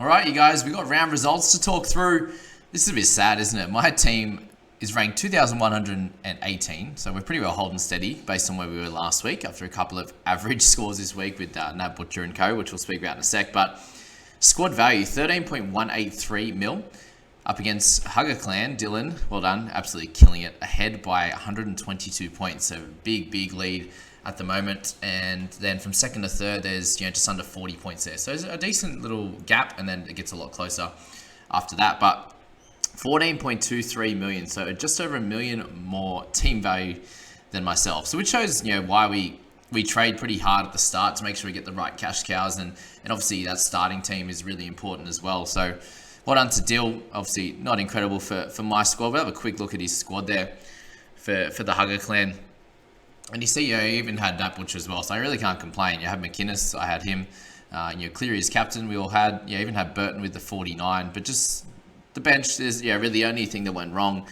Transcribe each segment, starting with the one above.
All right, you guys, we got round results to talk through. This is a bit sad, isn't it? My team is ranked 2,118, so we're pretty well holding steady based on where we were last week after a couple of average scores this week with Nat Butcher and co, which we'll speak about in a sec. But squad value, 13.183 mil up against Hugger Clan. Dylan, well done, absolutely killing it, ahead by 122 points, so big lead at the moment. And then from second to third, there's just under 40 points there. So it's a decent little gap, and then it gets a lot closer after that. But 14.23 million, so just over a million more team value than myself. So which shows why we trade pretty hard at the start to make sure we get the right cash cows, and obviously that starting team is really important as well. So well done to Dill. Obviously not incredible for my squad. We'll have a quick look at his squad there for the Hugger Clan. And you see, he even had Nat Butcher as well, so I really can't complain. You had McInnes, I had him. Cleary as captain. We all had, even had Burton with the 49. But just the bench is, really the only thing that went wrong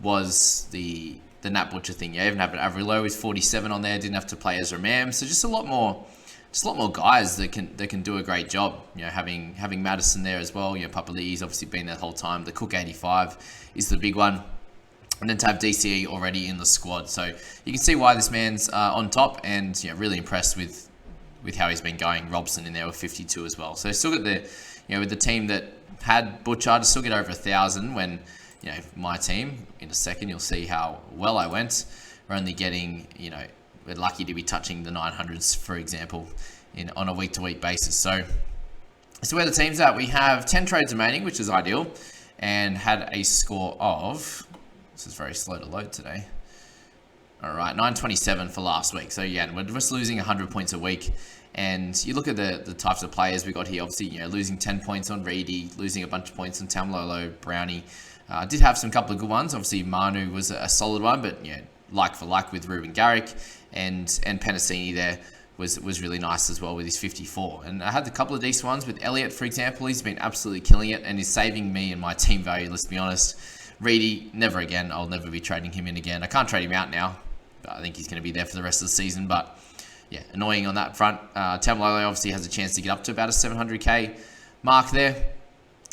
was the Nat Butcher thing. You even have Avrilo with 47 on there. Didn't have to play Ezra Mam. So just a lot more guys that can do a great job. Having Madison there as well. Papali'i's obviously been there the whole time. The Cook 85 is the big one. And then to have DCE already in the squad. So you can see why this man's on top, and really impressed with how he's been going. Robson in there with 52 as well. So still got the, with the team that had Butcher, to still get over 1,000 when, my team, in a second, you'll see how well I went. We're only getting, we're lucky to be touching the 900s, for example, on a week-to-week basis. So where the team's at, we have 10 trades remaining, which is ideal, and had a score of... This is very slow to load today. All right, 927 for last week. So yeah, we're just losing 100 points a week. And you look at the types of players we got here. Obviously, losing 10 points on Reedy, losing a bunch of points on Tamlolo, Brownie. Did have some couple of good ones. Obviously, Manu was a solid one, but like for like with Ruben Garrick, and Penasini there was really nice as well with his 54. And I had a couple of decent ones with Elliott, for example. He's been absolutely killing it and is saving me and my team value. Let's be honest. Reedy, never again. I'll never be trading him in again. I can't trade him out now. I think he's going to be there for the rest of the season. But yeah, annoying on that front. Tamalolo obviously has a chance to get up to about a 700k mark there.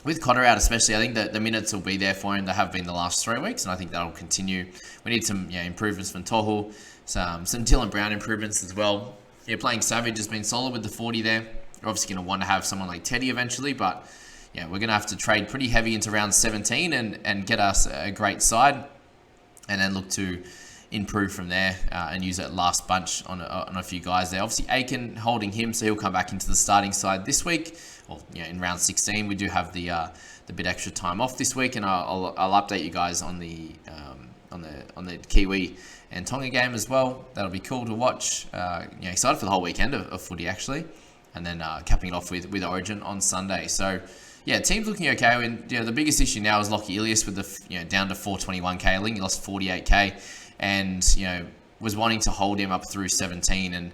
With Cotter out especially, I think that the minutes will be there for him. They have been the last 3 weeks, and I think that'll continue. We need some improvements from Tohu, some Dylan Brown improvements as well. Playing Savage has been solid with the 40 there. We're obviously going to want to have someone like Teddy eventually, but we're going to have to trade pretty heavy into round 17 and get us a great side, and then look to improve from there and use that last bunch on a few guys there. Obviously, Aiken holding him, so he'll come back into the starting side this week. Well, in round 16, we do have the bit extra time off this week, and I'll update you guys on the Kiwi and Tonga game as well. That'll be cool to watch. Excited for the whole weekend of footy actually, and then capping it off with Origin on Sunday. So. Yeah, team's looking okay. And the biggest issue now is Lockie Ilias with the down to 421k. I think he lost 48k, and was wanting to hold him up through 17. And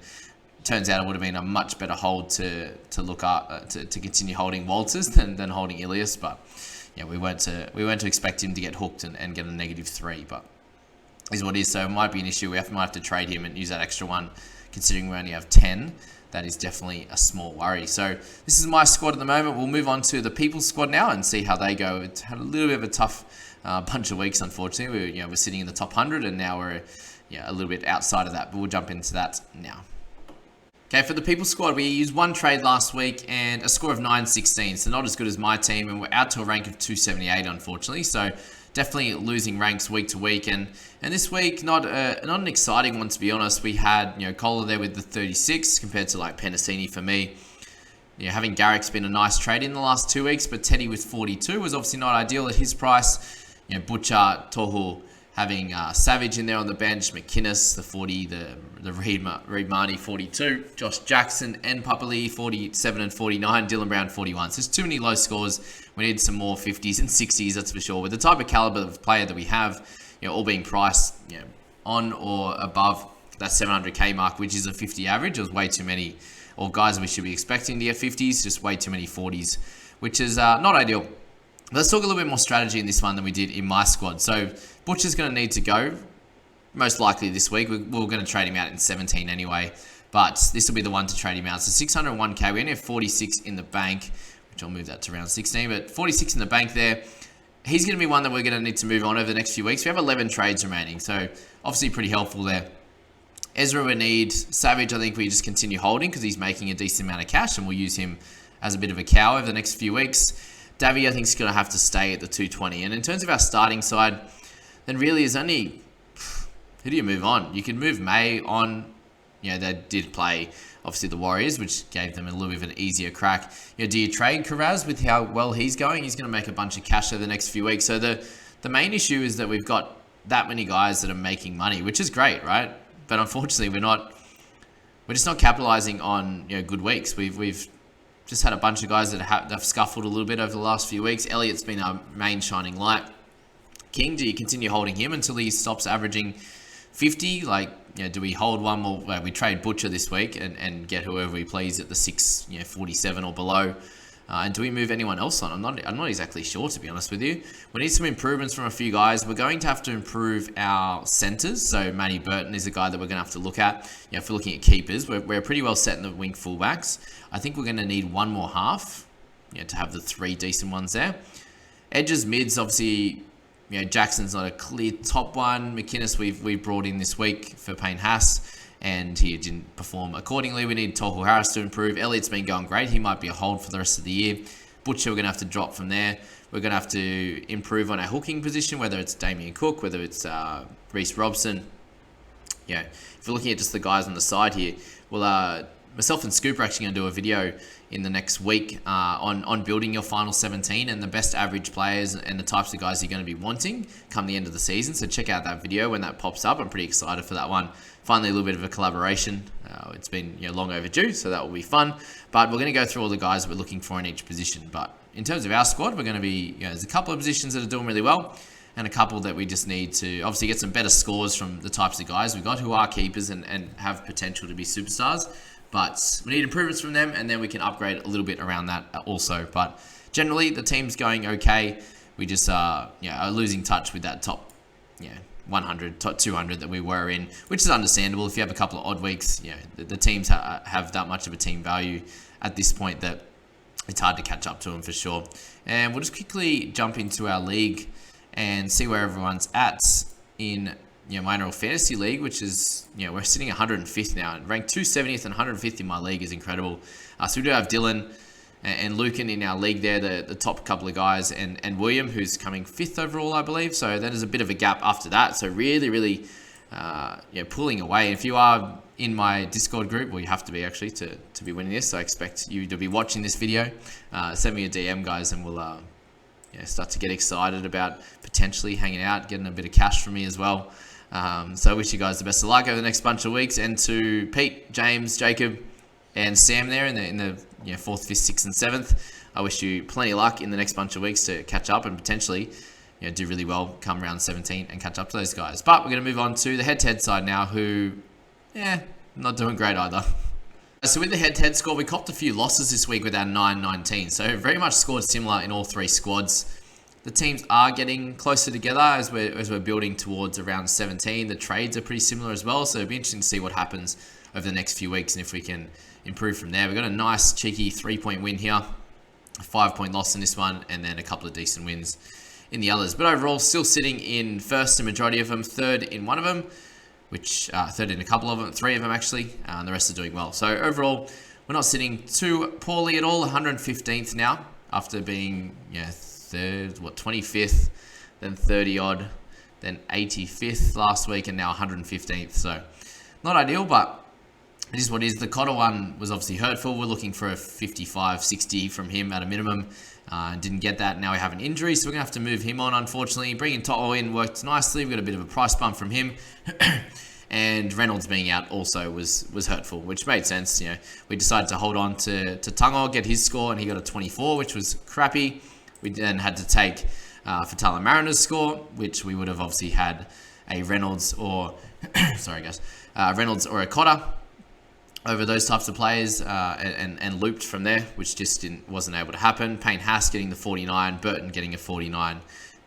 turns out it would have been a much better hold to look up to continue holding Walters than holding Ilias. But we weren't to expect him to get hooked and get a -3. But is what it is. So it might be an issue. Might have to trade him and use that extra one, considering we only have 10. That is definitely a small worry. So this is my squad at the moment. We'll move on to the People's squad now and see how they go. It's had a little bit of a tough bunch of weeks, unfortunately. We're sitting in the top 100, and now we're a little bit outside of that. But we'll jump into that now. Okay, for the People's squad, we used one trade last week and a score of 916. So not as good as my team, and we're out to a rank of 278, unfortunately. So definitely losing ranks week to week, and this week not an exciting one, to be honest. We had Kohler there with the 36 compared to like Penasini for me. Having Garrick's been a nice trade in the last 2 weeks, but Teddy with 42 was obviously not ideal at his price. Butcher, Tohu, having Savage in there on the bench, McInnes the 40, the Reed Marnie 42, Josh Jackson and Papali'i 47 and 49, Dylan Brown 41. So there's too many low scores. We need some more 50s and 60s, that's for sure. With the type of caliber of player that we have, all being priced on or above that 700k mark, which is a 50 average. It was way too many, or guys that we should be expecting to get 50s, just way too many 40s, which is not ideal. Let's talk a little bit more strategy in this one than we did in my squad. So Butcher's going to need to go, most likely this week. We're going to trade him out in 17 anyway, but this will be the one to trade him out. So 601k, we only have 46 in the bank, which I'll move that to round 16. But 46 in the bank there. He's going to be one that we're going to need to move on over the next few weeks. We have 11 trades remaining, so obviously pretty helpful there. Ezra we need. Savage, I think we just continue holding because he's making a decent amount of cash, and we'll use him as a bit of a cow over the next few weeks. Davy, I think, is going to have to stay at the 220. And in terms of our starting side, then really is only... Who do you move on? You can move May on. They did play, obviously, the Warriors, which gave them a little bit of an easier crack. Do you trade Karaz with how well he's going? He's going to make a bunch of cash over the next few weeks. So the main issue is that we've got that many guys that are making money, which is great, right? But unfortunately, we're just not capitalizing on good weeks. We've just had a bunch of guys that have scuffled a little bit over the last few weeks. Elliott's been our main shining light. King, do you continue holding him until he stops averaging 50? Do we hold one more? Well, we trade Butcher this week and get whoever we please at the 47 or below. And do we move anyone else on? I'm not exactly sure, to be honest with you. We need some improvements from a few guys. We're going to have to improve our centres. So Matty Burton is a guy that we're going to have to look at. If we're looking at keepers, we're pretty well set in the wing fullbacks. I think we're going to need one more half, to have the 3 decent ones there. Edges, mids, obviously, Jackson's not a clear top one. McInnes we've brought in this week for Payne Haas, and he didn't perform accordingly. We need Tohu Harris to improve. Elliott's been going great. He might be a hold for the rest of the year. Butcher, we're going to have to drop from there. We're going to have to improve on our hooking position, whether it's Damien Cook, whether it's Reece Robson. If we're looking at just the guys on the side here, well, myself and Scoop are actually going to do a video in the next week on building your final 17 and the best average players and the types of guys you're going to be wanting come the end of the season. So check out that video when that pops up. I'm pretty excited for that one. Finally, a little bit of a collaboration. It's been long overdue, so that will be fun. But we're going to go through all the guys we're looking for in each position. But in terms of our squad, we're going to be, there's a couple of positions that are doing really well and a couple that we just need to obviously get some better scores from the types of guys we've got who are keepers and have potential to be superstars. But we need improvements from them, and then we can upgrade a little bit around that also. But generally, the team's going okay. We just are losing touch with that top 100, top 200 that we were in, which is understandable. If you have a couple of odd weeks, the teams have that much of a team value at this point that it's hard to catch up to them for sure. And we'll just quickly jump into our league and see where everyone's at in my NRL Fantasy League, which is, we're sitting 105th now, ranked 270th and 105th in my league is incredible. So we do have Dylan and Lucan in our league there, the top couple of guys, and William, who's coming 5th overall, I believe. So that is a bit of a gap after that. So really, pulling away. If you are in my Discord group, well, you have to be actually to be winning this. So I expect you to be watching this video. Send me a DM, guys, and we'll start to get excited about potentially hanging out, getting a bit of cash from me as well. So I wish you guys the best of luck over the next bunch of weeks, and to Pete, James, Jacob, and Sam there in the 4th, 5th, 6th, and 7th. I wish you plenty of luck in the next bunch of weeks to catch up and potentially do really well come round 17 and catch up to those guys. But we're going to move on to the head-to-head side now, who, not doing great either. So with the head-to-head score, we copped a few losses this week with our 9-19. So very much scored similar in all 3 squads. The teams are getting closer together as we're building towards around 17. The trades are pretty similar as well, so it'll be interesting to see what happens over the next few weeks and if we can improve from there. We've got a nice cheeky 3-point win here, a 5-point loss in this one, and then a couple of decent wins in the others. But overall, still sitting in first in majority of them, third in one of them, which third in a couple of them, 3 of them actually, and the rest are doing well. So overall, we're not sitting too poorly at all. 115th now after being third, 25th, then 30 odd, then 85th last week, and now 115th. So not ideal, but it is what it is. The Cotter one was obviously hurtful. We're looking for a 55, 60 from him at a minimum. Didn't get that. Now we have an injury, so we're going to have to move him on, unfortunately. Bringing Toto in worked nicely. We've got a bit of a price bump from him. And Reynolds being out also was hurtful, which made sense. We decided to hold on to Tungo, get his score, and he got a 24, which was crappy. We then had to take Fatala Mariner's score, which we would have obviously had a Reynolds or Reynolds or a Cotter over those types of players and looped from there, which just wasn't able to happen. Payne Haas getting the 49, Burton getting a 49,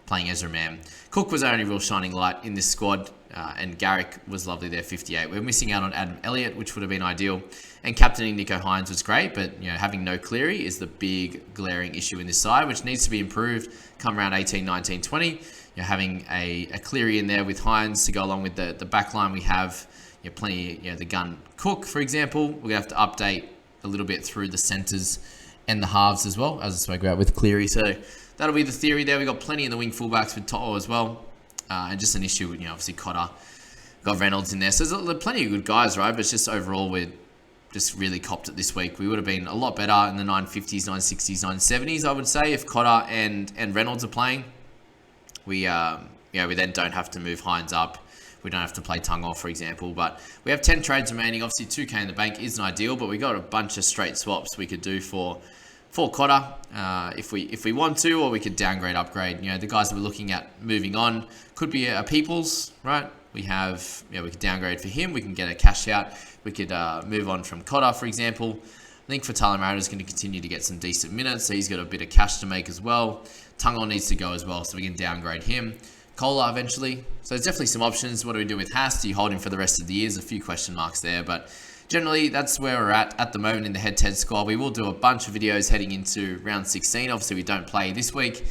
playing Ezra Mam. Cook was our only real shining light in this squad, and Garrick was lovely there, 58. We're missing out on Adam Elliott, which would have been ideal. And captaining Nicho Hynes was great, but having no Cleary is the big glaring issue in this side, which needs to be improved come around 18, 19, 20. Having a Cleary in there with Hynes to go along with the back line we have, plenty, the gun Cook, for example. We're going to have to update a little bit through the centres and the halves as well, as I spoke about with Cleary. So that'll be the theory there. We've got plenty in the wing fullbacks with To'o as well. And just an issue with, obviously Cotter. Got Reynolds in there. So there's plenty of good guys, right? But it's just overall, we're just really copped it this week. We would have been a lot better in the 950s, 960s, 970s, I would say, if Cotter and Reynolds are playing. We then don't have to move Hynes up. We don't have to play Tungo, for example. But we have 10 trades remaining. Obviously, 2K in the bank isn't ideal, but we got a bunch of straight swaps we could do for Cotter if we want to, or we could downgrade, upgrade. The guys that we're looking at moving on could be a Peoples, right? We have, we could downgrade for him. We can get a cash out. We could move on from Cotter, for example. I think Fatale Mariner is going to continue to get some decent minutes, so he's got a bit of cash to make as well. Tungo needs to go as well, so we can downgrade him. Kola eventually. So there's definitely some options. What do we do with Haas? Do you hold him for the rest of the year? There's a few question marks there, but generally that's where we're at the moment in the head-to-head squad. We will do a bunch of videos heading into round 16. Obviously, we don't play this week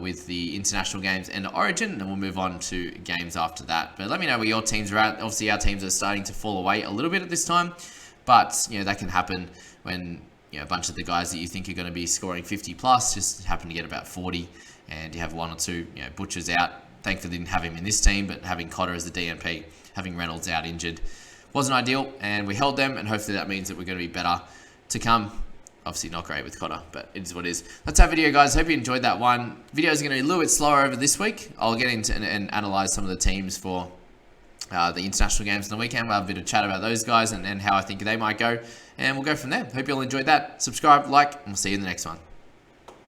with the international games and Origin, and then we'll move on to games after that. But let me know where your teams are at. Obviously, our teams are starting to fall away a little bit at this time, but that can happen when a bunch of the guys that you think are going to be scoring 50 plus just happen to get about 40, and you have one or two Butchers out. Thankfully, didn't have him in this team, but having Cotter as the DMP, having Reynolds out injured, wasn't ideal, and we held them, and hopefully that means that we're going to be better to come. Obviously not great with Cotter, but it is what it is. That's our video, guys. Hope you enjoyed that one. Videos are going to be a little bit slower over this week. I'll get into and analyze some of the teams for the international games on the weekend. We'll have a bit of chat about those guys and how I think they might go, and we'll go from there. Hope you all enjoyed that. Subscribe, like, and we'll see you in the next one.